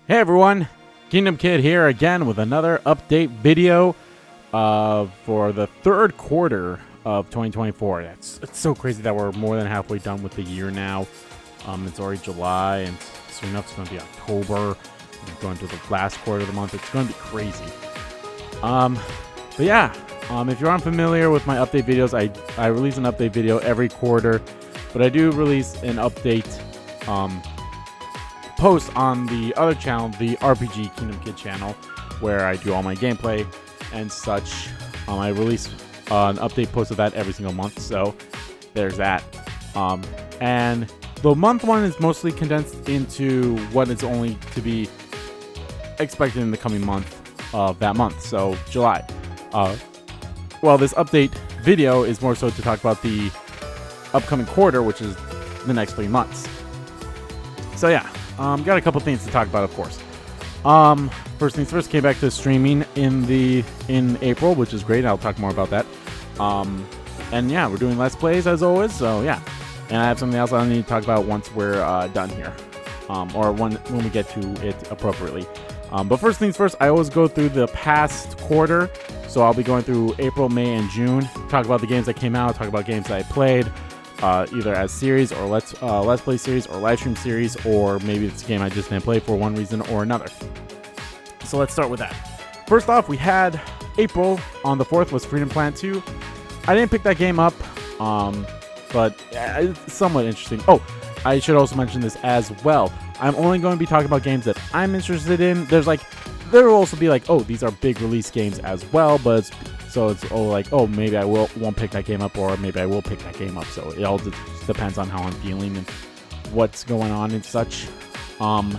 Hey everyone, Kingdom Kid here again with another update video for the third quarter of 2024. It's so crazy that we're more than halfway done with the year now. It's already July, and soon enough it's going to be October. We're going to the last quarter of the month. It's going to be crazy. But yeah, if you aren't familiar with my update videos, I release an update video every quarter, but I do release an update post on the other channel, the RPG Kingdom Kid channel, where I do all my gameplay and such. I release an update post of that every single month, so there's that. And the month one is mostly condensed into what is only to be expected in the coming month of that month, so July. Well, this update video is more so to talk about the upcoming quarter, which is the next 3 months. So yeah, got a couple things to talk about, of course. First things first, came back to streaming in April, which is great. I'll talk more about that. And yeah, we're doing Let's Plays as always, so yeah. And I have something else I need to talk about once we're done here, or when we get to it appropriately. But first things first, I always go through the past quarter, so I'll be going through April, May, and June. Talk about the games that came out, talk about games that I played, either as series or let's play series or live stream series, or maybe it's a game I just didn't play for one reason or another. So let's start with that. First off, we had April on the 4th was Freedom Planet 2. I didn't pick that game up, but it's somewhat interesting. Oh, I should also mention this as well. I'm only going to be talking about games that I'm interested in. There will also be like, oh, these are big release games as well, but it's like, oh, maybe I won't pick that game up, or maybe I will pick that game up. So it all just depends on how I'm feeling and what's going on and such. So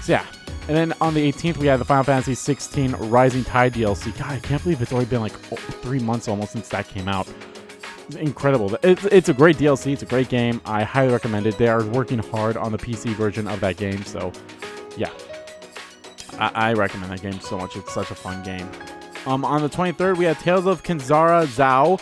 yeah. And then on the 18th, we had the Final Fantasy XVI Rising Tide DLC. God, I can't believe it's already been like 3 months almost since that came out. It's incredible. It's a great DLC. It's a great game. I highly recommend it. They are working hard on the PC version of that game. So yeah, I recommend that game so much. It's such a fun game. On the 23rd, we had Tales of Kinzara Zhao.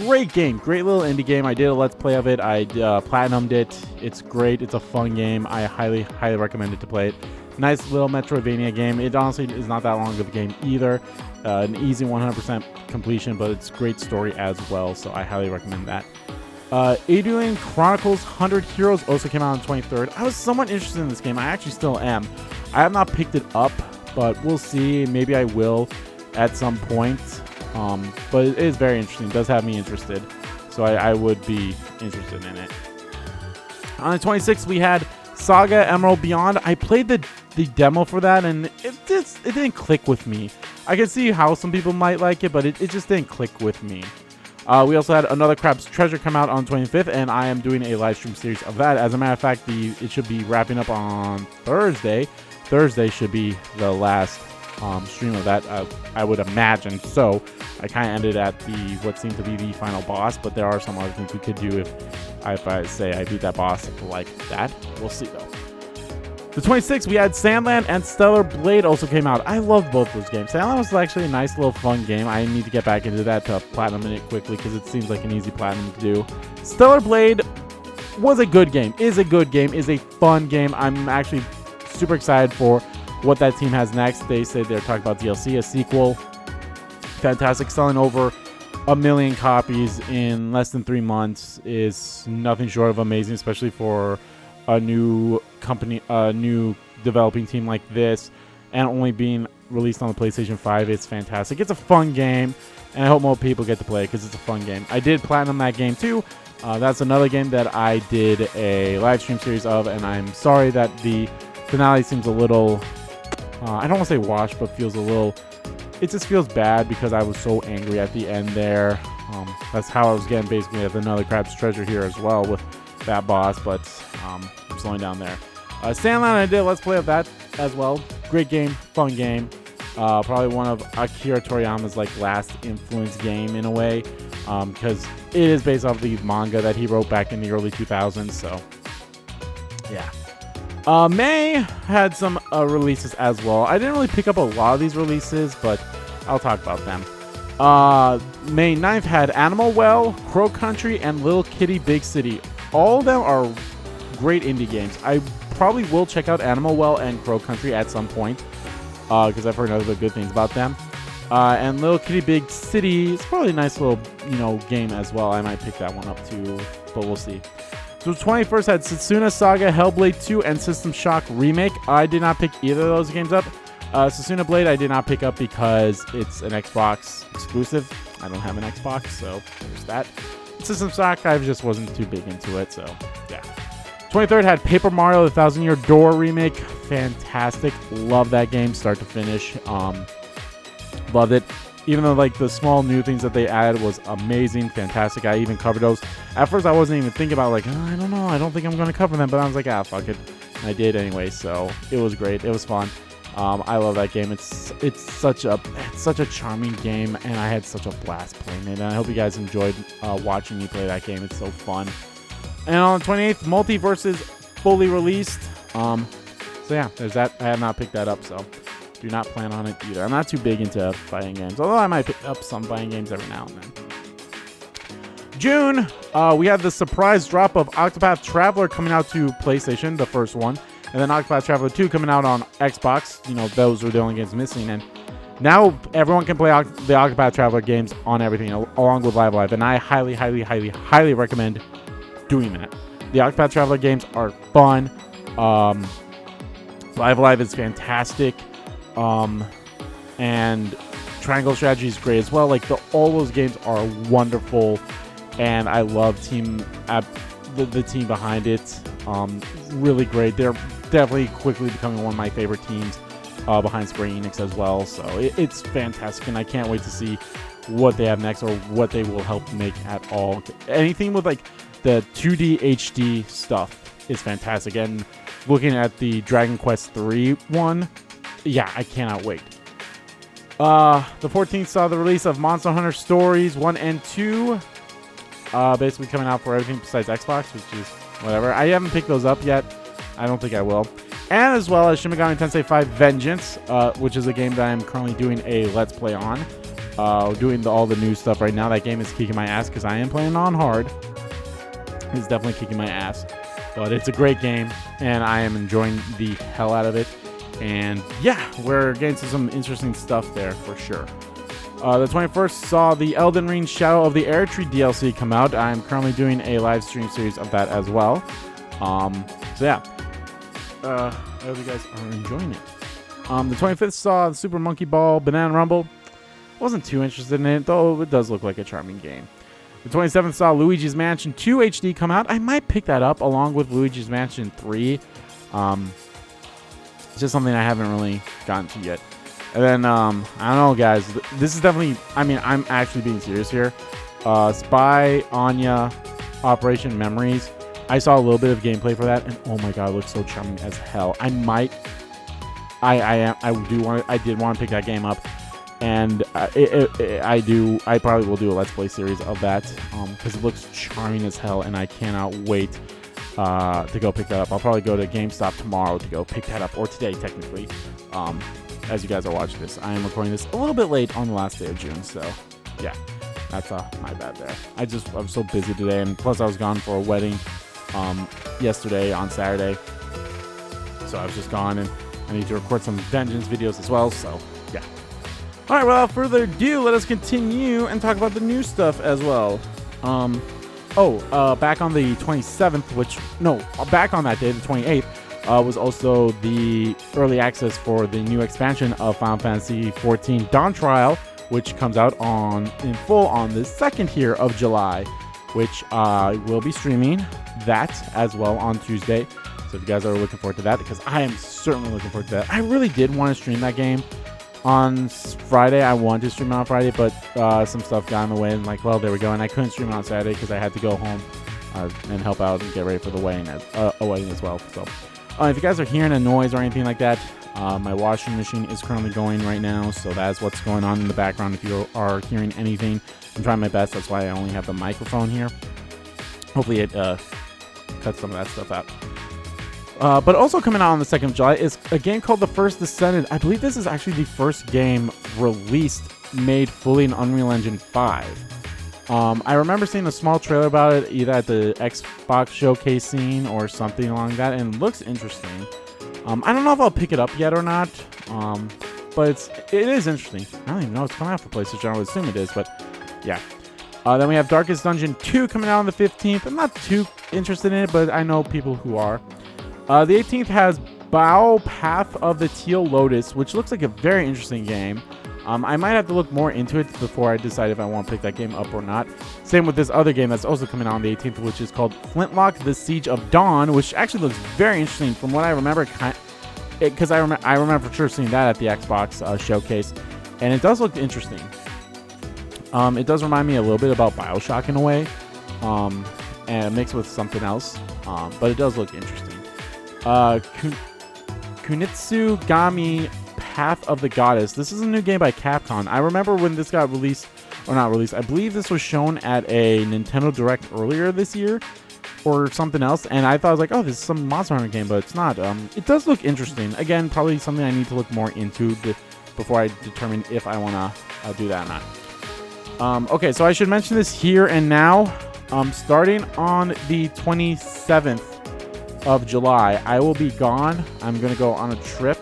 Great game. Great little indie game. I did a Let's Play of it. I platinumed it. It's great. It's a fun game. I highly recommend it to play it. Nice little Metroidvania game. It honestly is not that long of a game either. An easy 100% completion, but it's great story as well, so I highly recommend that. Alien Chronicles 100 Heroes also came out on the 23rd. I was somewhat interested in this game. I actually still am. I have not picked it up, but we'll see. Maybe I will at some point. But it is very interesting. It does have me interested, so I would be interested in it. On the 26th, we had Saga Emerald Beyond. I played the demo for that, and it didn't click with me. I can see how some people might like it, but it just didn't click with me. We also had Another Crab's Treasure come out on 25th, and I am doing a live stream series of that. As a matter of fact, it should be wrapping up on Thursday. Thursday should be the last stream of that, I would imagine. So I kind of ended at what seemed to be the final boss, but there are some other things we could do if I say I beat that boss like that. We'll see though. The 26th, we had Sandland and Stellar Blade also came out. I love both those games. Sandland was actually a nice little fun game. I need to get back into that to platinum it quickly because it seems like an easy platinum to do. Stellar Blade was a good game, is a fun game. I'm actually super excited for what that team has next. They said they're talking about DLC, a sequel. Fantastic. Selling over 1 million copies in less than 3 months is nothing short of amazing, especially for a new company, a new developing team like this, and only being released on the PlayStation 5. It's fantastic. It's a fun game, and I hope more people get to play it because it's a fun game. I did platinum that game too. That's another game that I did a live stream series of, and I'm sorry that the finale seems a little, I don't want to say washed, but feels a little, it just feels bad because I was so angry at the end there. That's how I was getting basically at Another Crab's Treasure here as well with that boss, but I'm slowing down there. Sandland, I did a Let's Play of that as well. Great game, fun game. Probably one of Akira Toriyama's last influence game in a way, because it is based off the manga that he wrote back in the early 2000s. So yeah. May had some releases as well. I didn't really pick up a lot of these releases, but I'll talk about them. May 9th had Animal Well, Crow Country, and Little Kitty Big City. All of them are great indie games. I probably will check out Animal Well and Crow Country at some point, because I've heard other good things about them. And Little Kitty Big City is probably a nice little, game as well. I might pick that one up too, but we'll see. So 21st had Setsuna Saga, Hellblade 2, and System Shock Remake. I did not pick either of those games up. Setsuna Blade I did not pick up because it's an Xbox exclusive. I don't have an Xbox, so there's that. System Shock, I just wasn't too big into it, so yeah. 23rd had Paper Mario: The Thousand Year Door Remake. Fantastic. Love that game, start to finish. Loved it. Even though like the small new things that they added was amazing, fantastic. I even covered those. At first I wasn't even thinking about like, I don't know, I don't think I'm going to cover them, but I was like, fuck it. And I did anyway, so it was great. It was fun. I love that game. It's such a charming game, and I had such a blast playing it. And I hope you guys enjoyed watching me play that game. It's so fun. And on the 28th, Multiverses fully released. So yeah, there's that. I have not picked that up, so do not plan on it either. I'm not too big into fighting games, although I might pick up some fighting games every now and then. June, we had the surprise drop of Octopath Traveler coming out to PlayStation, the first one. And then Octopath Traveler 2 coming out on Xbox. Those were the only games missing. And now everyone can play the Octopath Traveler games on everything, along with Live Live. And I highly, highly, highly, highly recommend doing that. The Octopath Traveler games are fun. Live Live is fantastic. And Triangle Strategy is great as well. Like, all those games are wonderful. And I love the team behind it. Really great. They're definitely quickly becoming one of my favorite teams behind Square Enix as well. So it's fantastic, and I can't wait to see what they have next or what they will help make at all. Anything with like the 2D HD stuff is fantastic. And looking at the Dragon Quest 3 one, yeah, I cannot wait. The 14th saw the release of Monster Hunter Stories 1 and 2. Basically coming out for everything besides Xbox, which is whatever. I haven't picked those up yet. I don't think I will. And as well as Shin Megami Tensei 5 Vengeance, which is a game that I'm currently doing a Let's Play on. Doing all the new stuff right now. That game is kicking my ass because I am playing on hard. It's definitely kicking my ass. But it's a great game, and I am enjoying the hell out of it. And yeah, we're getting to some interesting stuff there for sure. The 21st saw the Elden Ring Shadow of the Erdtree DLC come out. I'm currently doing a live stream series of that as well. So yeah, I hope you guys are enjoying it. The 25th saw the Super Monkey Ball Banana Rumble. Wasn't too interested in it, though it does look like a charming game. The 27th saw Luigi's Mansion 2 HD come out. I might pick that up along with Luigi's Mansion 3. It's just something I haven't really gotten to yet. And then, I don't know, guys. This is definitely, I'm actually being serious here. Spy Anya Operation Memories. I saw a little bit of gameplay for that, and oh my god, it looks so charming as hell. I did want to pick that game up, and I probably will do a Let's Play series of that, because it looks charming as hell, and I cannot wait to go pick that up. I'll probably go to GameStop tomorrow to go pick that up, or today technically. As you guys are watching this, I am recording this a little bit late on the last day of June, so yeah, that's my bad there. I'm so busy today, and plus I was gone for a wedding yesterday on Saturday, so I was just gone, and I need to record some Vengeance videos as well, so yeah. All right, without further ado, let us continue and talk about the new stuff as well. Back on the 27th, back on that day, the 28th, was also the early access for the new expansion of Final Fantasy XIV DawnTrail, which comes out in full on the 2nd here of July, which I will be streaming that as well on Tuesday. So if you guys are looking forward to that, because I am certainly looking forward to that. I really did want to stream that game on Friday. I wanted to stream it on Friday, but some stuff got in the way, and there we go. And I couldn't stream it on Saturday because I had to go home and help out and get ready for the wedding as well. So if you guys are hearing a noise or anything like that, my washing machine is currently going right now, so that's what's going on in the background. If you are hearing anything, I'm trying my best. That's why I only have the microphone here. Hopefully it cuts some of that stuff out. But also coming out on the 2nd of July is a game called The First Descendant. I believe this is actually the first game released made fully in Unreal Engine 5. I remember seeing a small trailer about it either at the Xbox showcase scene or something along that, and it looks interesting. I don't know if I'll pick it up yet or not, but it is interesting. I don't even know it's coming out for PlayStation. I would assume it is, but yeah. Then we have Darkest Dungeon 2 coming out on the 15th. I'm not too interested in it, but I know people who are. The 18th has Bao Path of the Teal Lotus, which looks like a very interesting game. I might have to look more into it before I decide if I want to pick that game up or not. Same with this other game that's also coming out on the 18th, which is called Flintlock: The Siege of Dawn, which actually looks very interesting from what I remember. Because I remember for sure seeing that at the Xbox showcase, and it does look interesting. It does remind me a little bit about BioShock in a way, and mixed with something else, but it does look interesting. Kunitsu Gami Path of the Goddess. This is a new game by Capcom. I remember when this got released, or not released, I believe this was shown at a Nintendo Direct earlier this year, or something else, and I thought I was like, oh, this is some Monster Hunter game, but it's not. It does look interesting. Again, probably something I need to look more into before I determine if I want to do that or not. Okay, so I should mention this here and now. Starting on the 27th of July, I will be gone. I'm going to go on a trip,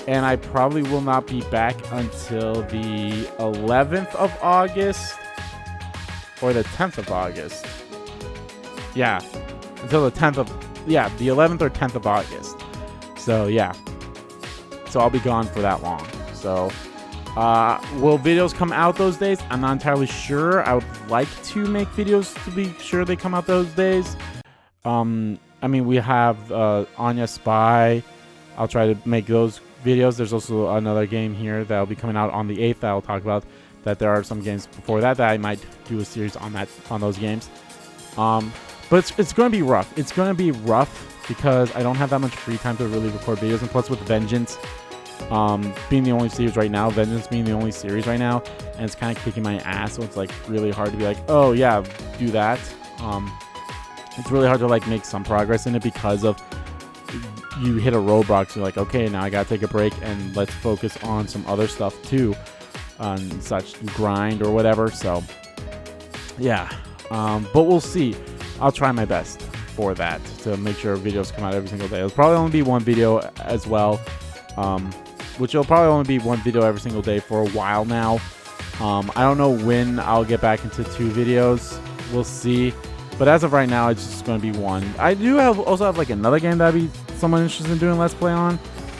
and I probably will not be back until the 11th of August or the 10th of August. Yeah, until the 10th of, the 11th or 10th of August. So, yeah. So I'll be gone for that long. So, will videos come out those days? I'm not entirely sure. I would like to make videos to be sure they come out those days. I mean, we have Anya Spy. I'll try to make those videos. There's also another game here that'll be coming out on the 8th that I'll talk about. That there are some games before that I might do a series on those games. But it's going to be rough. It's going to be rough because I don't have that much free time to really record videos. And plus with Vengeance being the only series right now, and it's kind of kicking my ass. So it's like really hard to be like, oh yeah, do that. It's really hard to like make some progress in it because of you hit a roadblock. So you're like, okay, now I got to take a break and let's focus on some other stuff too. Such grind or whatever. So yeah, but we'll see. I'll try my best for that to make sure videos come out every single day. It'll probably only be one video as well, which will probably only be one video every single day for a while now. I don't know when I'll get back into 2 videos. We'll see. But as of right now, it's just going to be one. I do also have like another game that I'd be somewhat interested in doing Let's Play on.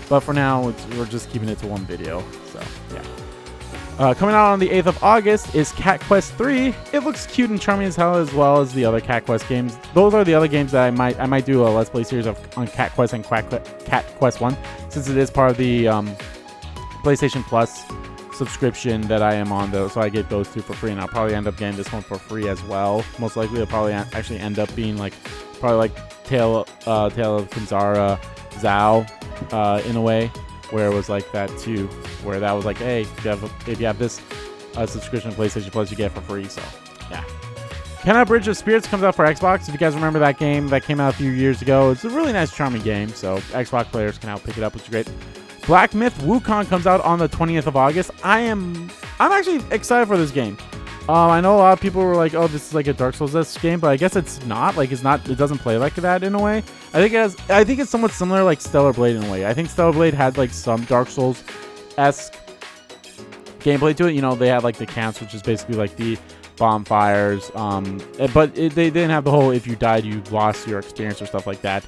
But for now, we're just keeping it to one video. So, yeah. Coming out on the 8th of August is Cat Quest 3. It looks cute and charming as hell, as well as the other Cat Quest games. Those are the other games that I might do a Let's Play series on Cat Quest and Cat Quest 1, since it is part of the PlayStation Plus subscription that I am on, though. So I get those 2 for free, and I'll probably end up getting this one for free as well. Most likely, it'll probably actually end up being probably like Tale of Kinzara Zao in a way. Where it was like that too, where that was like, hey, if you have this subscription to PlayStation Plus, you get it for free. So, yeah. Kenna Bridge of Spirits comes out for Xbox. If you guys remember that game that came out a few years ago, it's a really nice, charming game. So, Xbox players can now pick it up, which is great. Black Myth Wukong comes out on the 20th of August. I'm actually excited for this game. I know a lot of people were like, oh, this is like a Dark Souls-esque game, but I guess it's not. Like, it doesn't play like that in a way. I think it's somewhat similar like Stellar Blade in a way. I think Stellar Blade had like some Dark Souls-esque gameplay to it. You know, they had like the camps, which is basically like the bonfires. But they didn't have the whole if you died, you lost your experience or stuff like that.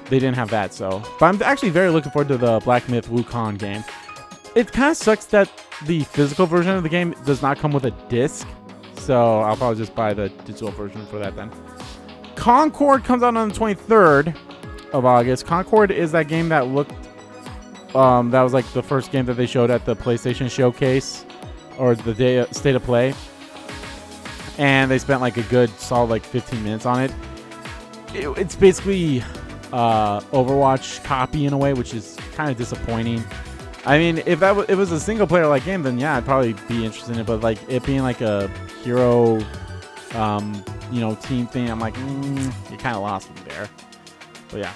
They didn't have that, so. But I'm actually very looking forward to the Black Myth Wukong game. It kind of sucks that the physical version of the game does not come with a disc. So I'll probably just buy the digital version for that then. Concord comes out on the 23rd of August. Concord is that game that looked... that was like the first game that they showed at the PlayStation Showcase. Or the State of Play. And they spent like a good solid like 15 minutes on it. It's basically Overwatch copy in a way, which is kind of disappointing. I mean, if it was a single player like game, then yeah, I'd probably be interested in it. But like it being like a hero, team thing, I'm like, you kind of lost me there. But yeah.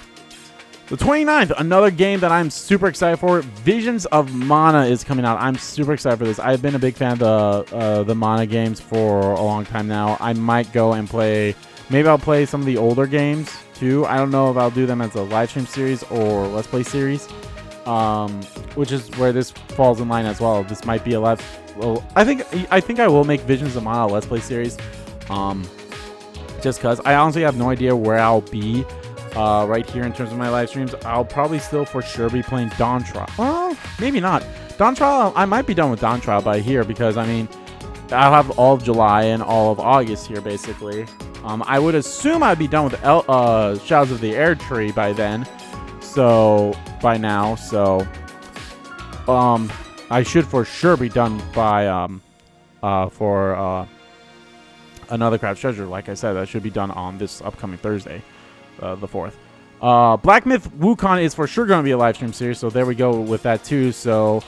The 29th, another game that I'm super excited for. Visions of Mana is coming out. I'm super excited for this. I've been a big fan of the Mana games for a long time now. I might go and play. Maybe I'll play some of the older games too. I don't know if I'll do them as a live stream series or let's play series, which is where this falls in line as well. This might be a live. Well, I think I will make Visions of Mana a let's play series, just because I honestly have no idea where I'll be. Right here in terms of my live streams, I'll probably still for sure be playing DawnTrail. Well, maybe not. DawnTrail, I might be done with DawnTrail by here because, I mean, I'll have all of July and all of August here, basically. I would assume I'd be done with Shadows of the Air Tree by then. So, by now. So, I should for sure be done by, for Another Craft Treasure. Like I said, that should be done on this upcoming Thursday. The 4th. Black Myth Wukong is for sure going to be a live stream series, so there we go with that too. So,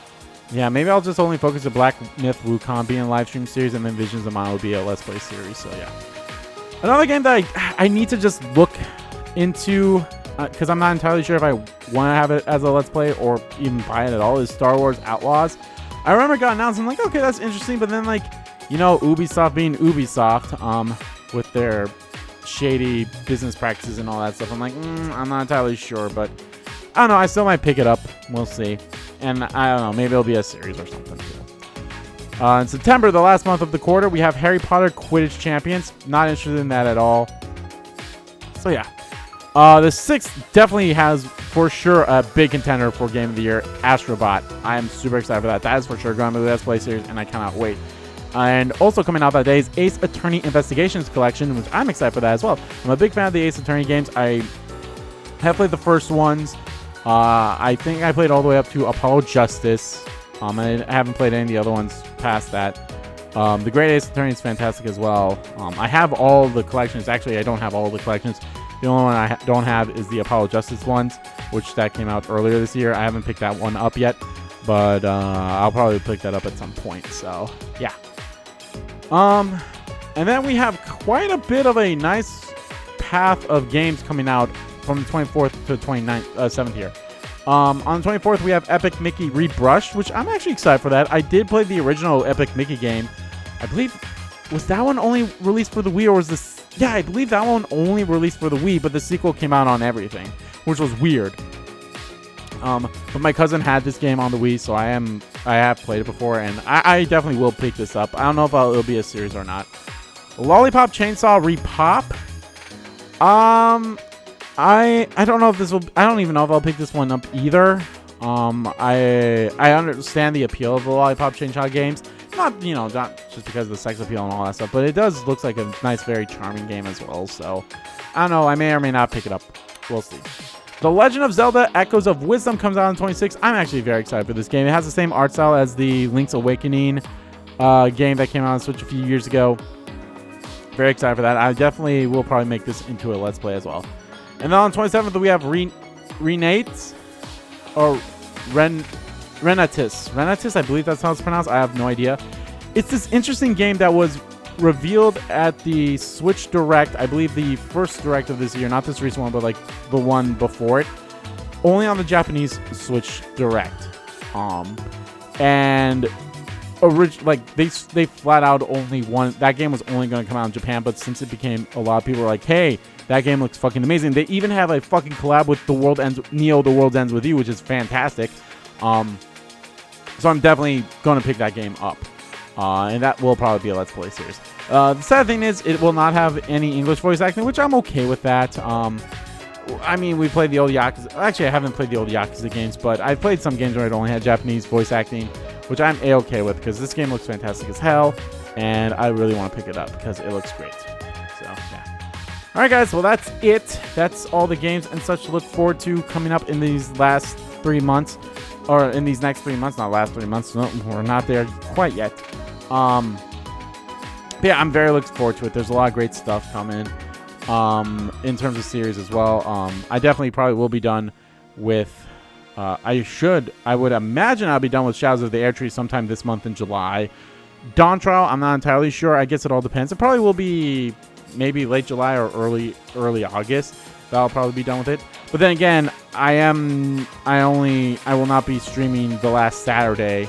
yeah, maybe I'll just only focus on Black Myth Wukong being a live stream series, and then Visions of Mana will be a Let's Play series. So, yeah. Another game that I need to just look into, because I'm not entirely sure if I want to have it as a Let's Play or even buy it at all, is Star Wars Outlaws. I remember it got announced, and I'm like, okay, that's interesting, but then, like, you know, Ubisoft being Ubisoft, with their shady business practices and all that stuff, I'm like, I'm not entirely sure, but I don't know, I still might pick it up. We'll see. And I don't know, maybe it'll be a series or something too. In September, the last month of the quarter, we have Harry Potter Quidditch Champions. Not interested in that at all. So yeah. The 6th definitely has for sure a big contender for Game of the Year, Astrobot. I am super excited for that. That is for sure going to be the Let's Play series, and I cannot wait. And also coming out that day is Ace Attorney Investigations Collection, which I'm excited for that as well. I'm a big fan of the Ace Attorney games. I have played the first ones. I think I played all the way up to Apollo Justice. I haven't played any of the other ones past that. The Great Ace Attorney is fantastic as well. I have all the collections. Actually, I don't have all the collections. The only one I don't have is the Apollo Justice ones, which that came out earlier this year. I haven't picked that one up yet, but I'll probably pick that up at some point. So, yeah. And then we have quite a bit of a nice path of games coming out from the 24th to the 7th here. On the 24th, we have Epic Mickey Rebrushed, which I'm actually excited for that. I did play the original Epic Mickey game. I believe, was that one only released for the Wii, or was this? Yeah, I believe that one only released for the Wii, but the sequel came out on everything, which was weird. But my cousin had this game on the Wii, so I have played it before, and I definitely will pick this up. I don't know if it'll be a series or not. Lollipop Chainsaw Repop. I don't know if this will. I don't even know if I'll pick this one up either. I understand the appeal of the Lollipop Chainsaw games. Not just because of the sex appeal and all that stuff, but it does looks like a nice, very charming game as well. So I don't know. I may or may not pick it up. We'll see. The Legend of Zelda Echoes of Wisdom comes out on 26th. I'm actually very excited for this game. It has the same art style as the Link's Awakening game that came out on Switch a few years ago. Very excited for that. I definitely will probably make this into a Let's Play as well. And then on 27th, we have Renates or Renatus. Renatus, I believe that's how it's pronounced. I have no idea. It's this interesting game that was revealed at the Switch Direct, I believe the first Direct of this year, not this recent one, but like the one before it, only on the Japanese Switch Direct. And like they flat out only that game was only going to come out in Japan, but since it became, a lot of people were like, hey, that game looks fucking amazing. They even have a fucking collab with Neo The World Ends With You, which is fantastic. So I'm definitely going to pick that game up. And that will probably be a Let's Play series. The sad thing is, it will not have any English voice acting, which I'm okay with that. I mean, we played the old Yakuza. Actually, I haven't played the old Yakuza games, but I played some games where it only had Japanese voice acting, which I'm A-okay with, because this game looks fantastic as hell, and I really want to pick it up, because it looks great. So, yeah. Alright, guys, well, that's it. That's all the games and such to look forward to coming up in these last 3 months. Or in these next 3 months, not last 3 months. No, we're not there quite yet. But yeah, I'm very looking forward to it. There's a lot of great stuff coming in terms of series as well. I definitely probably will be done with... I would imagine I'll be done with Shadows of the Air Tree sometime this month in July. DawnTrail, I'm not entirely sure. I guess it all depends. It probably will be maybe late July or early August. That'll probably be done with it. But then again, I will not be streaming the last Saturday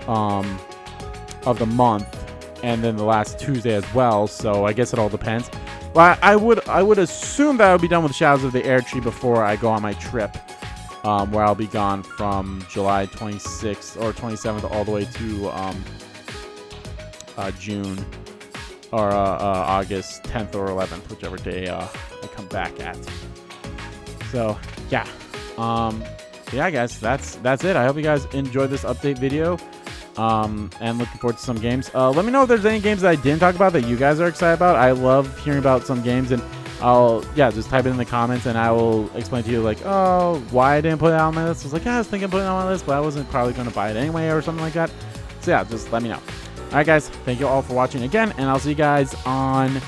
of the month, and then the last Tuesday as well. So I guess it all depends. But I would assume that I'll be done with Shadows of the Air Tree before I go on my trip, where I'll be gone from July 26th or 27th all the way to June or August 10th or 11th, whichever day I come back at. So yeah, guys, that's it. I hope you guys enjoyed this update video, and looking forward to some games. Let me know if there's any games that I didn't talk about that you guys are excited about. I love hearing about some games, and just type it in the comments, and I will explain to you like, oh, why I didn't put it on my list. I was like, yeah, I was thinking of putting it on my list, but I wasn't probably going to buy it anyway or something like that. So yeah, just let me know. All right, guys, thank you all for watching again, and I'll see you guys on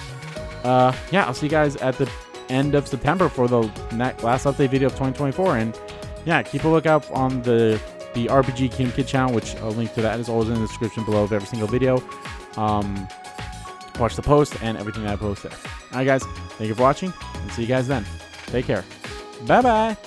I'll see you guys at the end of September for the last update video of 2024. And yeah, keep a lookout on the RPG Kingdom Kid channel, which a link to that is always in the description below of every single video. Watch the post and everything that I post there. All right, guys, thank you for watching, and see you guys then. Take care. Bye bye.